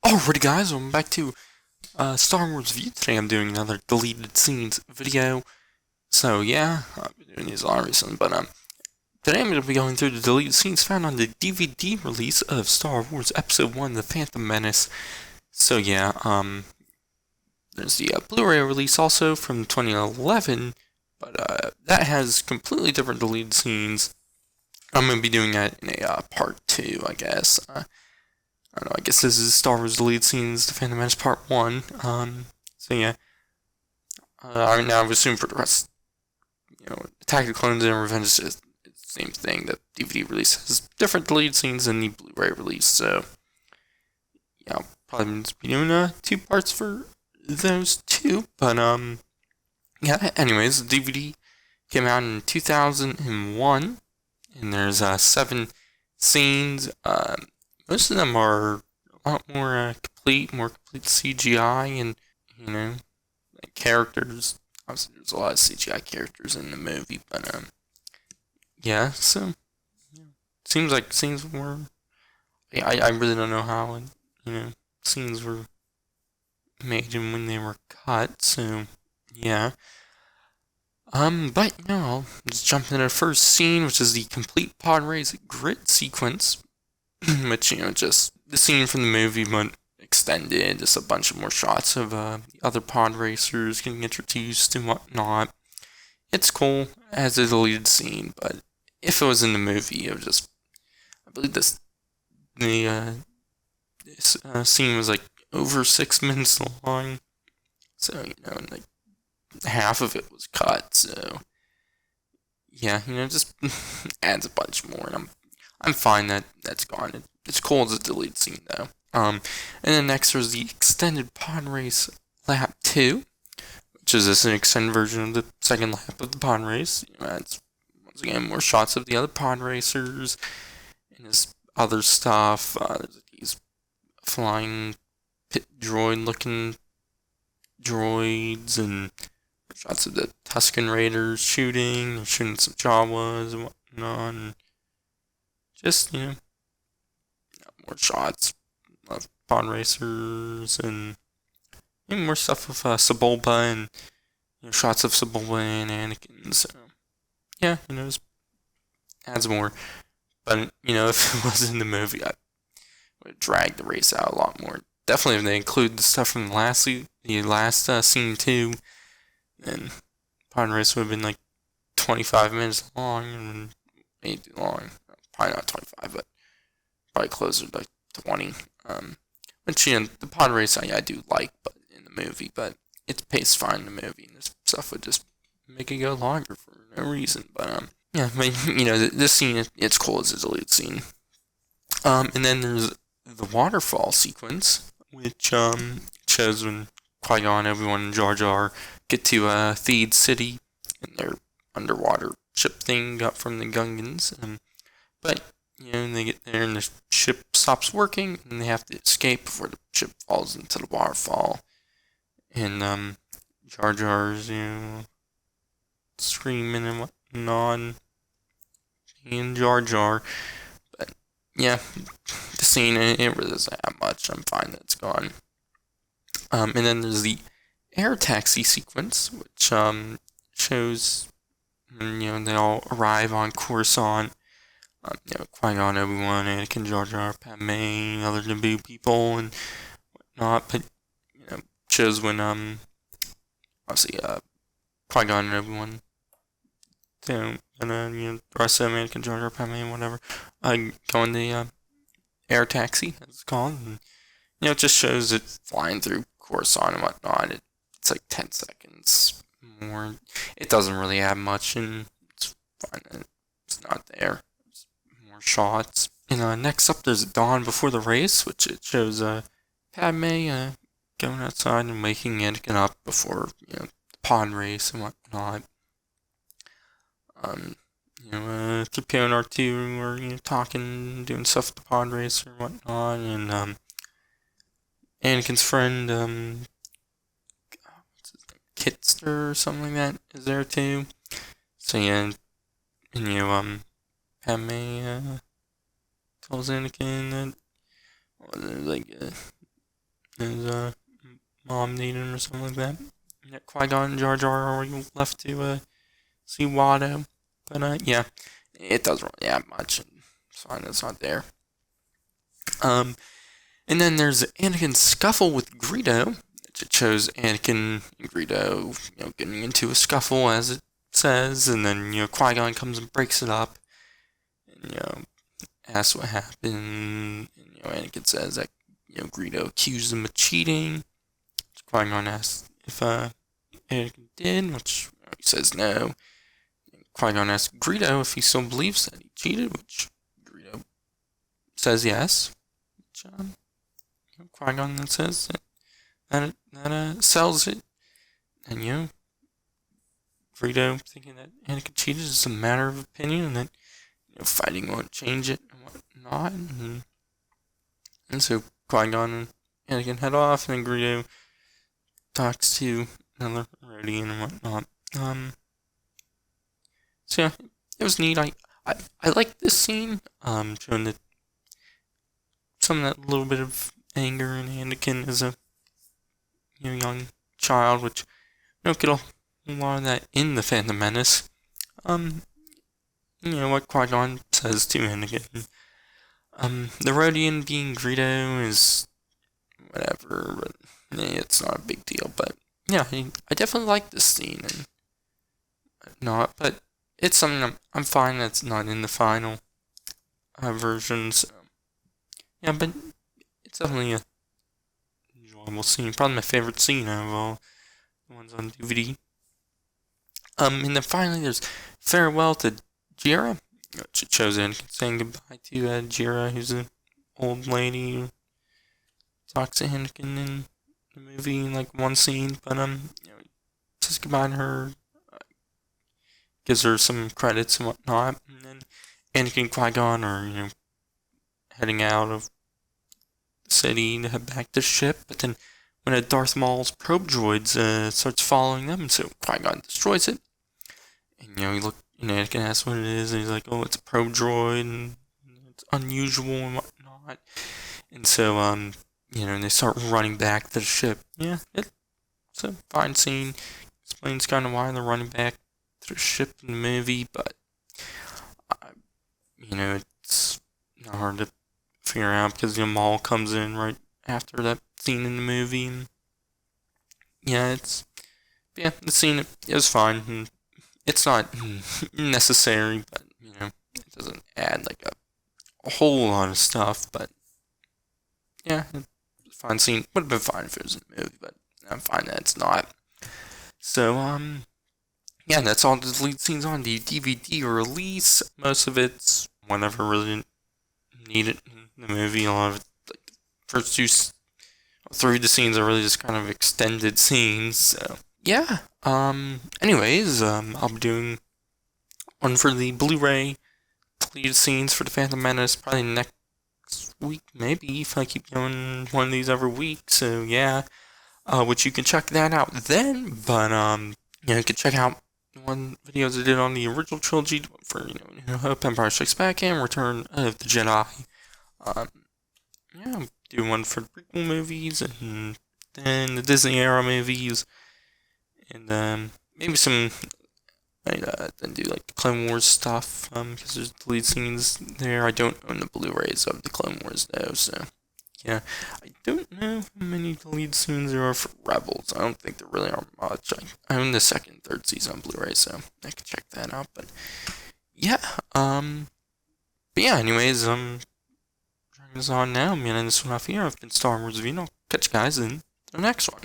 Alrighty guys, welcome back to Star Wars View. Today I'm doing another deleted scenes video. So yeah, I've been doing these a lot recently, but today I'm going to be going through the deleted scenes found on the DVD release of Star Wars Episode 1, The Phantom Menace. So yeah, there's the Blu-ray release also from 2011, but that has completely different deleted scenes. I'm going to be doing that in a part 2, I guess. I don't know, I guess this is Star Wars deleted scenes, The Phantom Menace Part 1. So yeah. I now assume for the rest, Attack of the Clones and Revenge is the same thing. The DVD release has different deleted scenes than the Blu-ray release, so yeah, I'll probably be doing 2 parts for those two. But yeah, anyways, the DVD came out in 2001, and there's 7 scenes. Most of them are a lot more complete CGI, and like characters. Obviously, there's a lot of CGI characters in the movie, but yeah. So seems like scenes were. Yeah, I really don't know how scenes were made and when they were cut. So yeah. But I'll just jump into the first scene, which is the complete Podrace grid sequence. Which, just the scene from the movie, but extended, just a bunch of more shots of the other pod racers getting introduced and whatnot. It's cool as a deleted scene, but if it was in the movie, it would just, I believe this scene was like over 6 minutes long, so, and like half of it was cut, so, yeah, just adds a bunch more, and I'm fine that that's gone. It's cool as a deleted scene, though. And then next there's the extended Podrace Lap 2, which is just an extended version of the second lap of the pod race. It's, once again, more shots of the other pod racers and his other stuff. There's these flying pit droid-looking droids and shots of the Tusken Raiders shooting some Jawas and whatnot. And just, more shots of pod racers and more stuff of Sebulba and shots of Sebulba and Anakin. So, yeah, just adds more. But, if it was in the movie, I would drag the race out a lot more. Definitely if they include the stuff from the last scene too, then pod race would have been like 25 minutes long and way too long. Probably not 25, but probably closer to like 20. Which, the pod race I do like, but in the movie, but it's paced fine in the movie, and this stuff would just make it go longer for no reason. But yeah, this scene, it's cool as a deleted scene. And then there's the Waterfall Sequence, which shows when Qui-Gon, Obi-Wan, and Jar Jar get to Theed City and their underwater ship thing got from the Gungans. But, they get there and the ship stops working and they have to escape before the ship falls into the waterfall. And, Jar Jar's, screaming and whatnot, and Jar Jar. But, yeah, the scene, it really doesn't have much. I'm fine that it's gone. And then there's the air taxi sequence, which, shows, they all arrive on Coruscant. Qui-Gon, Obi-Wan, Anakin, Jar Jar, Padme, other Naboo people, and whatnot. But, shows when, obviously, Qui-Gon and Obi-Wan, and then, the rest of them, Anakin, Jar Jar, Padme, and whatever, go in the, air taxi, as it's called. And, it just shows it flying through Coruscant and whatnot. It's like 10 seconds more. It doesn't really add much, and it's fine that it's not there. Shots. And next up, there's Dawn Before the Race, which it shows Padme going outside and waking Anakin up before the pod race and whatnot. 3PO and R2 were talking, doing stuff at the pod race or whatnot, and Anakin's friend what's his name, Kitster or something like that is there too. So yeah, and Padme tells Anakin that like his mom needed him or something like that. Yeah, Qui-Gon and Jar Jar are left to see Watto. But yeah, it doesn't really have much. It's fine, it's not there. And then there's Anakin's scuffle with Greedo. It shows Anakin and Greedo, getting into a scuffle, as it says, and then, Qui-Gon comes and breaks it up, and, asks what happened, and, Anakin says that, Greedo accused him of cheating. Qui-Gon asks if, Anakin did, which he says no. Qui-Gon asks Greedo if he still believes that he cheated, which Greedo says yes. Which, Qui-Gon then says that sells it. And, Greedo thinking that Anakin cheated is a matter of opinion, and that, fighting won't change it and whatnot. And so Qui-Gon and Anakin head off, and then Greedo talks to another Rodian and whatnot. So yeah, it was neat. I like this scene, showing that some of that little bit of anger in Anakin as a young child, which get a lot of that in the Phantom Menace. What Qui-Gon says to Anakin. The Rodian being Greedo is whatever, but it's not a big deal. But yeah, I definitely like this scene, and not, but it's something I'm fine that's not in the final version. So yeah, but it's definitely a enjoyable scene. Probably my favorite scene out of all the ones on DVD. And then finally there's Farewell to Jira, which shows Anakin saying goodbye to Jira, who's an old lady who talks to Anakin in the movie in like one scene, but he says goodbye to her, gives her some credits and whatnot, and then Anakin and Qui-Gon are heading out of the city to head back to the ship, but then when a Darth Maul's probe droid starts following them, and so Qui-Gon destroys it, and Anakin asks what it is, and he's like, oh, it's a probe droid, and it's unusual and whatnot. And so, and they start running back to the ship. Yeah, it's a fine scene. Explains kind of why they're running back to the ship in the movie, but, it's not hard to figure out because, Maul comes in right after that scene in the movie, and yeah, the scene, it was fine, and it's not necessary, but, it doesn't add, like, a whole lot of stuff, but, yeah, it's a fine scene. Would have been fine if it was in the movie, but I'm fine that it's not. So, yeah, that's all the lead scenes on the DVD release. Most of it's whatever really needed in the movie. A lot of it, like, the first three of the scenes are really just kind of extended scenes, so yeah. Anyways, I'll be doing one for the Blu-ray deleted scenes for the Phantom Menace probably next week, maybe, if I keep doing one of these every week, so yeah. Which you can check that out then, but, you can check out one videos I did on the original trilogy for, New Hope, Empire Strikes Back, and Return of the Jedi. Yeah, do one for the prequel movies, and then the Disney era movies, and maybe some, then do like the Clone Wars stuff, because there's deleted scenes there. I don't own the Blu-rays of the Clone Wars though, so yeah, I don't know how many deleted scenes there are for Rebels. I don't think there really are much. I own the second and third season on Blu-ray, so I can check that out. But yeah, anyways, turning this on now. I'm gonna end this one off here. I've been Star Wars Review. I'll catch you guys in the next one.